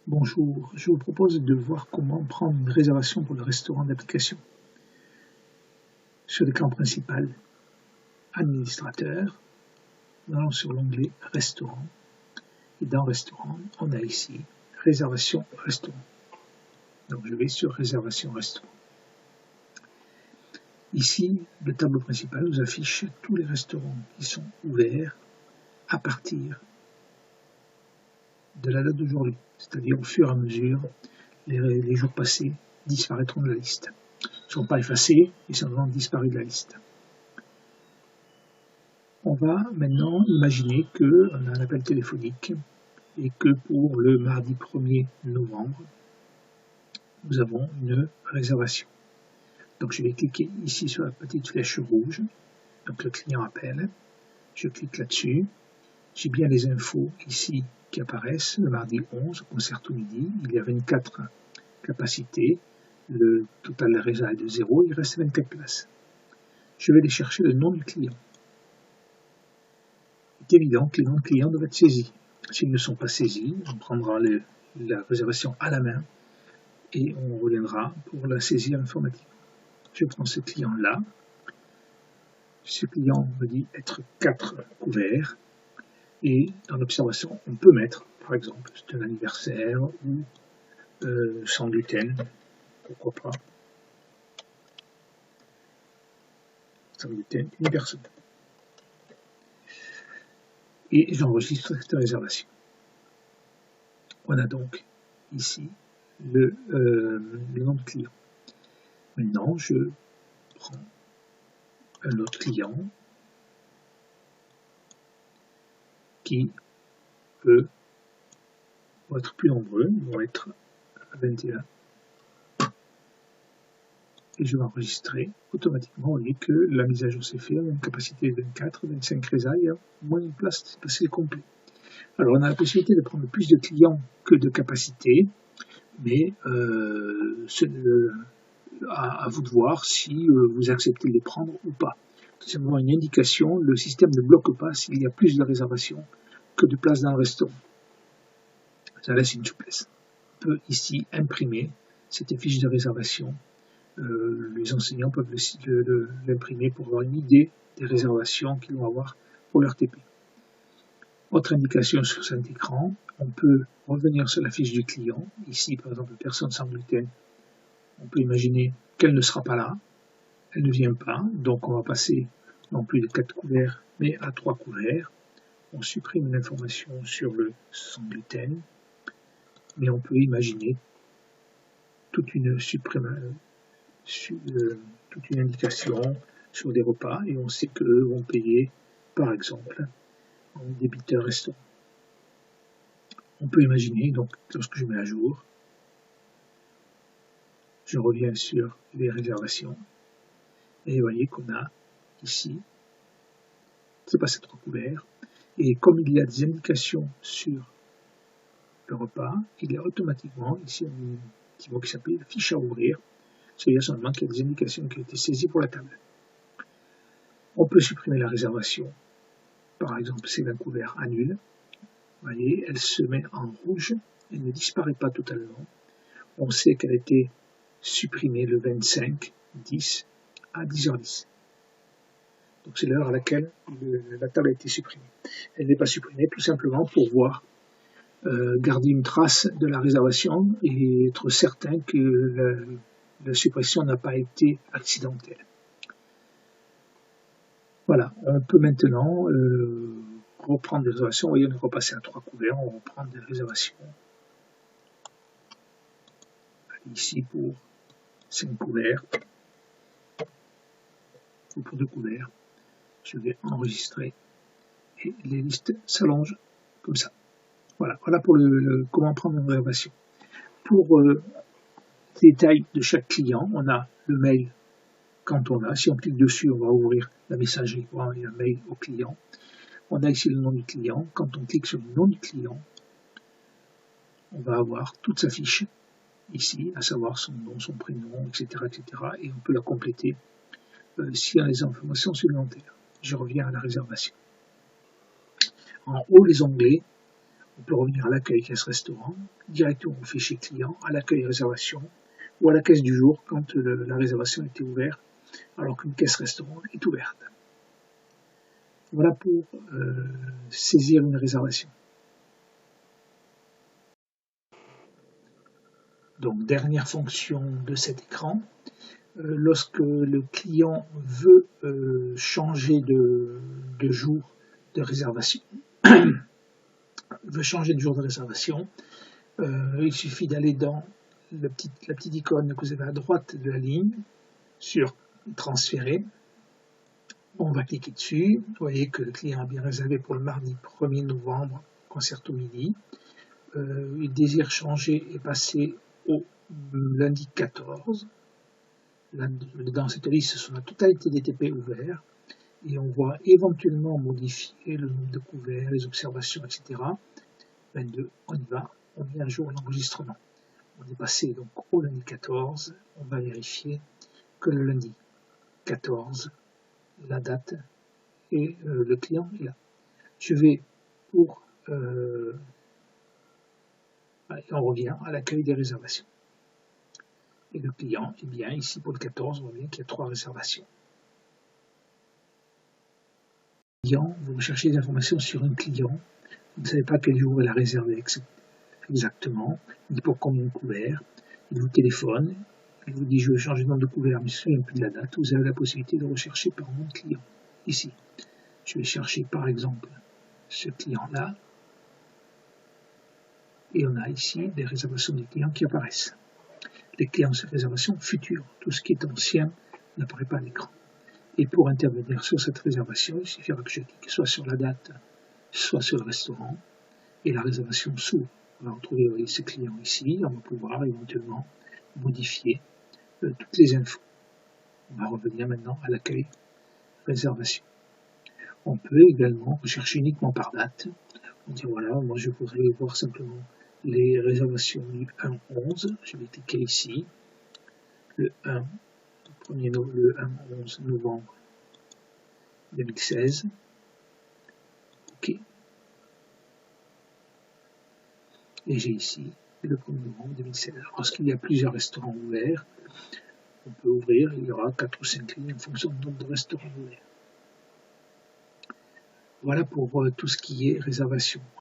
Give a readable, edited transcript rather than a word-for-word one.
Bonjour, je vous propose de voir comment prendre une réservation pour le restaurant d'application. Sur l'écran principal, Administrateur, nous allons sur l'onglet Restaurant. Et dans Restaurant, on a ici Réservation restaurant. Donc je vais sur Réservation restaurant. Ici, le tableau principal nous affiche tous les restaurants qui sont ouverts à partir de la date d'aujourd'hui, c'est-à-dire au fur et à mesure, les jours passés disparaîtront de la liste. Ils ne sont pas effacés, ils sont vraiment disparus de la liste. On va maintenant imaginer qu'on a un appel téléphonique et que pour le mardi 1er novembre, nous avons une réservation. Donc je vais cliquer ici sur la petite flèche rouge, donc le client appelle, je clique là-dessus, j'ai bien les infos ici qui apparaissent, le mardi 11, concert au midi, il y a 24 capacités, le total de réserve est de 0, il reste 24 places. Je vais aller chercher le nom du client. Il est évident que les noms de clients doivent être saisis. S'ils ne sont pas saisis, on prendra la réservation à la main et on reviendra pour la saisir informatique. Je prends ce client-là. Ce client me dit être 4 couverts. Et dans l'observation, on peut mettre, par exemple, c'est un anniversaire ou sans gluten, pourquoi pas. Sans gluten, une personne. Et j'enregistre cette réservation. On a donc ici le nom de client. Maintenant, je prends un autre client qui peut être plus nombreux, ils vont être 21. Et je vais enregistrer automatiquement, on dit que la mise à jour s'est faite, on a une capacité de 24, 25 réserves, il y a moins de place, c'est complet. Alors on a la possibilité de prendre plus de clients que de capacités, mais à vous de voir si vous acceptez de les prendre ou pas. C'est simplement une indication, le système ne bloque pas s'il y a plus de réservations que de places dans le restaurant. Ça laisse une souplesse. On peut ici imprimer cette fiche de réservation. Les enseignants peuvent l'imprimer pour avoir une idée des réservations qu'ils vont avoir pour leur TP. Autre indication sur cet écran, on peut revenir sur la fiche du client. Ici, par exemple, personne sans gluten. On peut imaginer qu'elle ne sera pas là. Elle ne vient pas. Donc, on va passer non plus de 4 couverts, mais à 3 couverts. On supprime l'information sur le sans gluten. Mais on peut imaginer toute une indication sur des repas et on sait qu'eux vont payer, par exemple, en débiteur restaurant. On peut imaginer, donc, lorsque je mets à jour, je reviens sur les réservations et vous voyez qu'on a ici, c'est passé 3 couverts, et comme il y a des indications sur le repas, il y a automatiquement ici un petit mot qui s'appelle fiche à ouvrir. C'est-à-dire seulement qu'il y a des indications qui ont été saisies pour la table. On peut supprimer la réservation. Par exemple, c'est un couvert annule. Vous voyez, elle se met en rouge, elle ne disparaît pas totalement. On sait qu'elle a été supprimée le 25/10 à 10h10. Donc c'est l'heure à laquelle la table a été supprimée. Elle n'est pas supprimée tout simplement pour voir, garder une trace de la réservation et être certain que la suppression n'a pas été accidentelle. Voilà, on peut maintenant reprendre des réservations. Vous voyez, on est repassé à 3 couverts, on reprend des réservations. Ici pour 5 couverts, ou pour 2 couverts. Je vais enregistrer et les listes s'allongent comme ça. Voilà, voilà pour comment prendre une réservation. Pour détail de chaque client, on a le mail quand on a. Si on clique dessus, on va ouvrir la messagerie pour envoyer un mail au client. On a ici le nom du client. Quand on clique sur le nom du client, on va avoir toute sa fiche ici, à savoir son nom, son prénom, etc. Et on peut la compléter s'il y a des informations supplémentaires. Je reviens à la réservation. En haut, les onglets, On peut revenir à l'accueil caisse restaurant, directement au fichier client, à l'accueil réservation, ou à la caisse du jour quand la réservation était ouverte, alors qu'une caisse restaurant est ouverte. Voilà pour saisir une réservation. Donc, dernière fonction de cet écran, lorsque le client veut changer de jour de réservation, il suffit d'aller dans la petite icône que vous avez à droite de la ligne sur transférer. On va cliquer dessus. Vous voyez que le client a bien réservé pour le mardi 1er novembre, concerto midi. Il désire changer et passer au lundi 14. Dans cette liste, ce sont la totalité des TP ouverts. Et on va éventuellement modifier le nombre de couverts, les observations, etc. 22, on y va, on met à jour l'enregistrement. On est passé donc au lundi 14, on va vérifier que le lundi 14, la date et le client est là. Je vais pour... on revient à l'accueil des réservations. Et le client, eh bien, ici pour le 14, on voit bien qu'il y a 3 réservations. Vous recherchez des informations sur un client, vous ne savez pas quel jour il a réservé exactement, ni pour combien de couverts, il vous téléphone, il vous dit je veux changer de nombre de couverts, mais je ne me souviens plus de la date, vous avez la possibilité de rechercher par nom de client, ici. Je vais chercher par exemple ce client-là, et on a ici des réservations des clients qui apparaissent. Les clients, c'est réservations futures, tout ce qui est ancien n'apparaît pas à l'écran. Et pour intervenir sur cette réservation, il suffira que je clique soit sur la date, soit sur le restaurant, et la réservation s'ouvre. On va retrouver ce client ici, on va pouvoir éventuellement modifier toutes les infos. On va revenir maintenant à l'accueil réservation. On peut également rechercher uniquement par date. On dit voilà, moi je voudrais voir simplement les réservations du 1-11. Je vais cliquer ici, le 1-11 novembre 2016. OK. Et j'ai ici le 1er novembre 2016. Lorsqu'il y a plusieurs restaurants ouverts, on peut ouvrir, il y aura 4 ou 5 lignes en fonction du nombre de restaurants ouverts. Voilà pour tout ce qui est réservation.